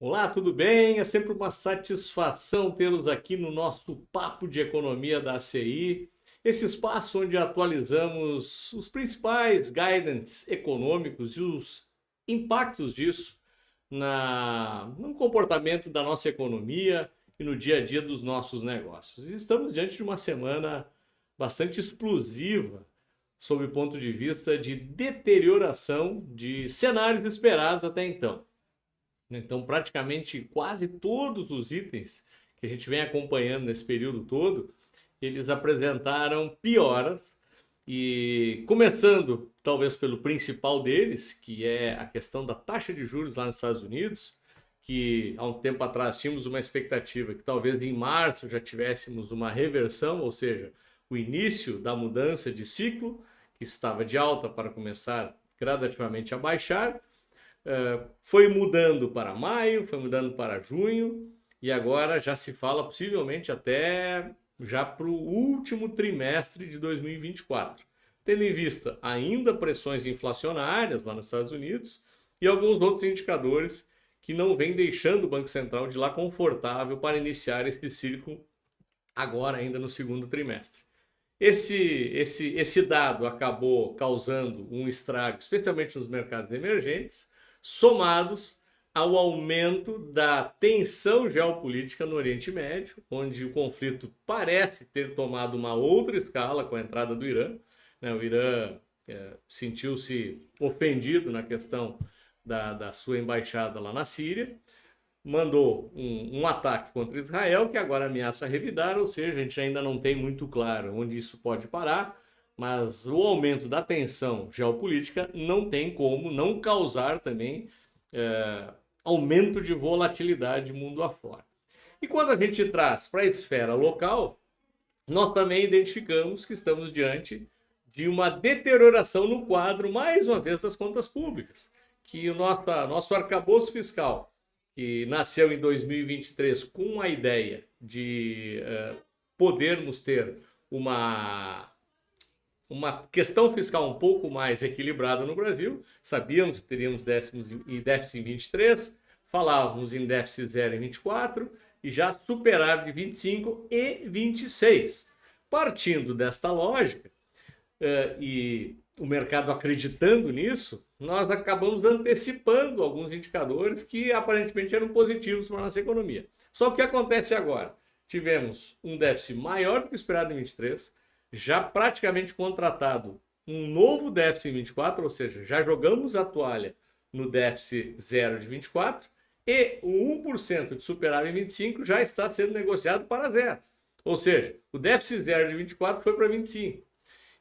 Olá, tudo bem? É sempre uma satisfação tê-los aqui no nosso Papo de Economia da ACI, esse espaço onde atualizamos os principais guidance econômicos e os impactos disso no comportamento da nossa economia e no dia a dia dos nossos negócios. E estamos diante de uma semana bastante explosiva sob o ponto de vista de deterioração de cenários esperados até então. Então, praticamente quase todos os itens que a gente vem acompanhando nesse período todo, eles apresentaram pioras. E começando talvez pelo principal deles, que é a questão da taxa de juros lá nos Estados Unidos, que há um tempo atrás tínhamos uma expectativa que talvez em março já tivéssemos uma reversão, ou seja, o início da mudança de ciclo, que estava de alta para começar gradativamente a baixar. Foi mudando para maio, foi mudando para junho, e agora já se fala possivelmente até já para o último trimestre de 2024. Tendo em vista ainda pressões inflacionárias lá nos Estados Unidos e alguns outros indicadores que não vêm deixando o Banco Central de lá confortável para iniciar esse ciclo agora ainda no segundo trimestre. Esse dado acabou causando um estrago, especialmente nos mercados emergentes, somados ao aumento da tensão geopolítica no Oriente Médio, onde o conflito parece ter tomado uma outra escala com a entrada do Irã. O Irã sentiu-se ofendido na questão da sua embaixada lá na Síria, mandou um ataque contra Israel, que agora ameaça revidar, ou seja, a gente ainda não tem muito claro onde isso pode parar, mas o aumento da tensão geopolítica não tem como não causar também aumento de volatilidade mundo afora. E quando a gente traz para a esfera local, nós também identificamos que estamos diante de uma deterioração no quadro, mais uma vez, das contas públicas, que o nosso arcabouço fiscal, que nasceu em 2023 com a ideia de podermos ter uma questão fiscal um pouco mais equilibrada no Brasil. Sabíamos que teríamos déficit em 23, falávamos em déficit zero em 24 e já superávit de 25 e 26. Partindo desta lógica, e o mercado acreditando nisso, nós acabamos antecipando alguns indicadores que aparentemente eram positivos para a nossa economia. Só que o que acontece agora? Tivemos um déficit maior do que esperado em 23, já praticamente contratado um novo déficit em 24, ou seja, já jogamos a toalha no déficit zero de 24, e o 1% de superávit em 25 já está sendo negociado para zero. Ou seja, o déficit zero de 24 foi para 25.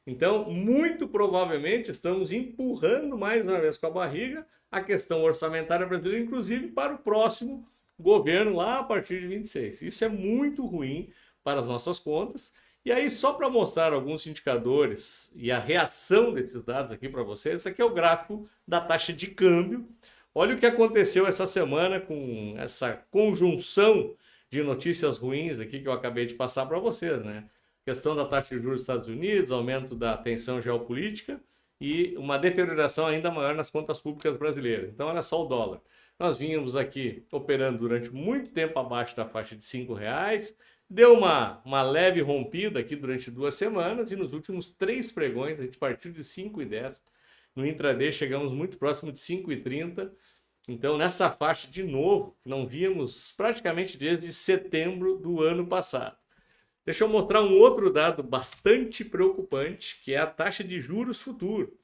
Então, muito provavelmente, estamos empurrando mais uma vez com a barriga a questão orçamentária brasileira, inclusive para o próximo governo lá a partir de 26. Isso é muito ruim para as nossas contas. E aí, só para mostrar alguns indicadores e a reação desses dados aqui para vocês, esse aqui é o gráfico da taxa de câmbio. Olha o que aconteceu essa semana com essa conjunção de notícias ruins aqui que eu acabei de passar para vocês, né? Questão da taxa de juros dos Estados Unidos, aumento da tensão geopolítica e uma deterioração ainda maior nas contas públicas brasileiras. Então, olha só o dólar. Nós vínhamos aqui operando durante muito tempo abaixo da faixa de R$ 5, deu uma leve rompida aqui durante 2 semanas e nos últimos 3 pregões a gente partiu de 5,10. No intraday chegamos muito próximo de 5,30. Então, nessa faixa de novo, que não víamos praticamente desde setembro do ano passado. Deixa eu mostrar um outro dado bastante preocupante, que é a taxa de juros futuro.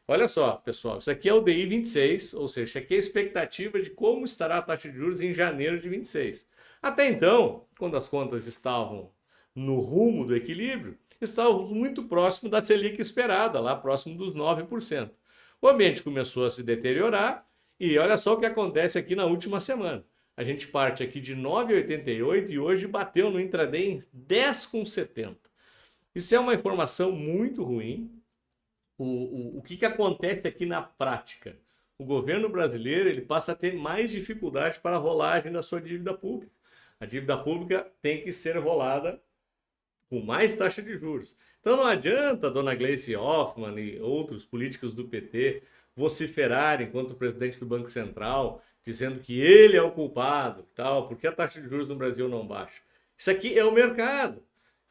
Olha só, pessoal, isso aqui é o DI 26, ou seja, isso aqui é a expectativa de como estará a taxa de juros em janeiro de 26. Até então, quando as contas estavam no rumo do equilíbrio, estávamos muito próximo da Selic esperada, lá próximo dos 9%. O ambiente começou a se deteriorar e olha só o que acontece aqui na última semana. A gente parte aqui de 9,88 e hoje bateu no intraday em 10,70. Isso é uma informação muito ruim. O que acontece aqui na prática? O governo brasileiro ele passa a ter mais dificuldade para a rolagem da sua dívida pública. A dívida pública tem que ser rolada com mais taxa de juros. Então não adianta a dona Gleisi Hoffmann e outros políticos do PT vociferar enquanto presidente do Banco Central, dizendo que ele é o culpado, tal, porque a taxa de juros no Brasil não baixa. Isso aqui é o mercado.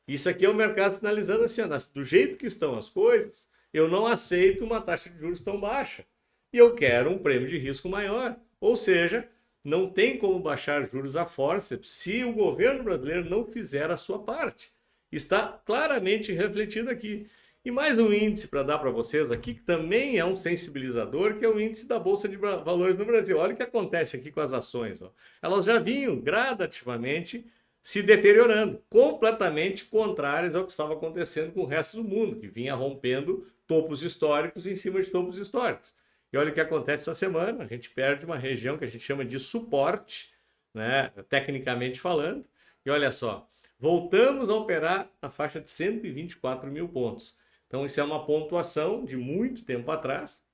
Isso aqui é o mercado sinalizando assim, do jeito que estão as coisas, eu não aceito uma taxa de juros tão baixa. E eu quero um prêmio de risco maior. Ou seja, não tem como baixar juros a forceps se o governo brasileiro não fizer a sua parte. Está claramente refletido aqui. E mais um índice para dar para vocês aqui, que também é um sensibilizador, que é o índice da Bolsa de Valores no Brasil. Olha o que acontece aqui com as ações. Ó. Elas já vinham gradativamente se deteriorando, completamente contrárias ao que estava acontecendo com o resto do mundo, que vinha rompendo topos históricos em cima de topos históricos. E olha o que acontece essa semana, a gente perde uma região que a gente chama de suporte, né, tecnicamente falando, e olha só, voltamos a operar na faixa de 124 mil pontos. Então isso é uma pontuação de muito tempo atrás,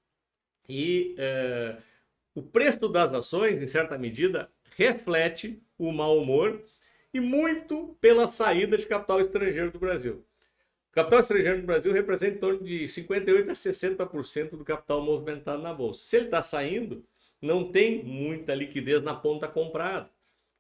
e o preço das ações, em certa medida, reflete o mau humor e muito pela saída de capital estrangeiro do Brasil. O capital estrangeiro no Brasil representa em torno de 58% a 60% do capital movimentado na Bolsa. Se ele está saindo, não tem muita liquidez na ponta comprada.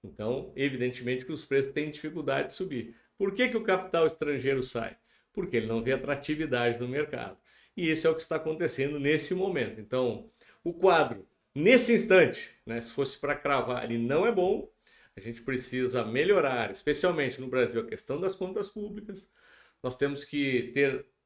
Então, evidentemente que os preços têm dificuldade de subir. Por que o capital estrangeiro sai? Porque ele não vê atratividade no mercado. E isso é o que está acontecendo nesse momento. Então, o quadro, nesse instante, né, se fosse para cravar, ele não é bom. A gente precisa melhorar, especialmente no Brasil, a questão das contas públicas. Nós temos que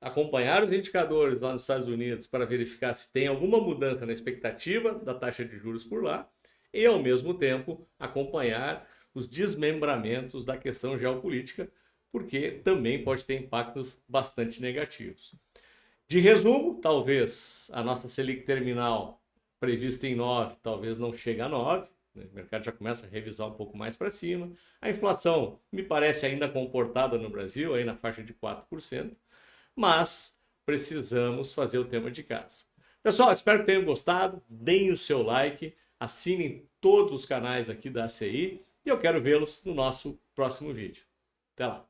acompanhar os indicadores lá nos Estados Unidos para verificar se tem alguma mudança na expectativa da taxa de juros por lá e, ao mesmo tempo, acompanhar os desmembramentos da questão geopolítica, porque também pode ter impactos bastante negativos. De resumo, talvez a nossa Selic terminal prevista em 9, talvez não chegue a 9, né? O mercado já começa a revisar um pouco mais para cima. A inflação me parece ainda comportada no Brasil, aí na faixa de 4%, mas precisamos fazer o tema de casa. Pessoal, espero que tenham gostado, deem o seu like, assinem todos os canais aqui da ACI e eu quero vê-los no nosso próximo vídeo. Até lá!